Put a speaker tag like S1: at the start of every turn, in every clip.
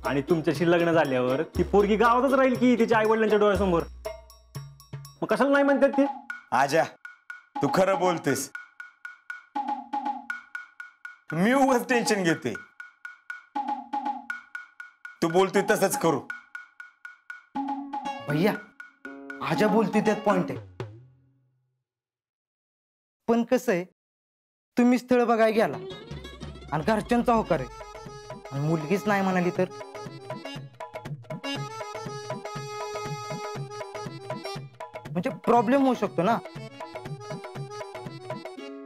S1: आणि तुमच्याशी लग्न झाल्यावर ती पोरगी गावातच राहील की तिच्या आई वडिलांच्या डोळ्यासमोर. मग कशाला नाही म्हणतात ते?
S2: आजा तू खरं बोलतेस, मी उगाच टेन्शन घेते. तू बोलतोय तसंच करू.
S3: भैया आजा बोलते त्यात पॉइंट आहे. पण कसं आहे, तुम्ही स्थळ बघायला गेला आणि घरच्यांचा होकार आहे आणि मुलगीच नाही म्हणाली तर म्हणजे प्रॉब्लेम होऊ शकतो ना.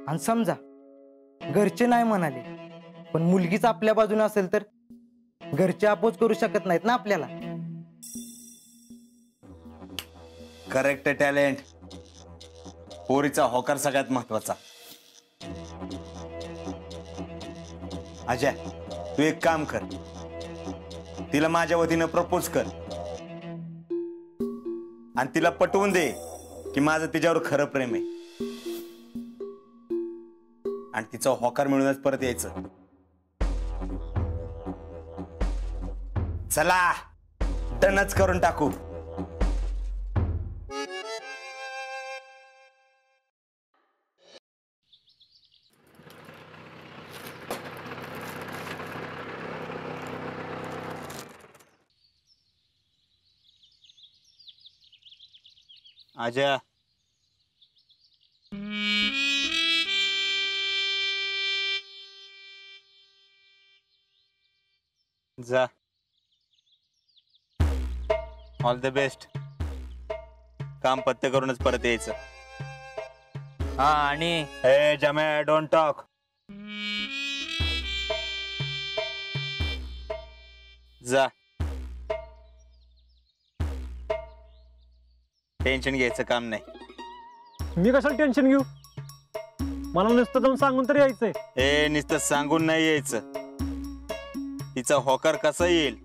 S3: आणि समजा घरचे नाही म्हणाले पण मुलगीच आपल्या बाजूने असेल तर घरचे अपोज करू शकत नाहीत ना आपल्याला.
S2: Correct talent. पोरीचा होकार सगळ्यात महत्वाचा. अजय तू एक काम कर, तिला माझ्या वतीनं प्रपोज कर आणि तिला पटवून दे की माझं तिच्यावर खरं प्रेम आहे आणि तिचा होकार मिळूनच परत यायचं. चला डनच करून टाकू. आजा जा. All the best. काम पत्ते करूनच परत यायचं.
S4: हा आणि
S2: हे जमे डोंट टॉक. जा. टेन्शन घ्यायचं काम नाही.
S1: मी कशाला टेन्शन घेऊ? मला नुसतं जाऊन सांगून तर यायचंय.
S2: नुसतं सांगून नाही यायचं. तिचा होकार कसा येईल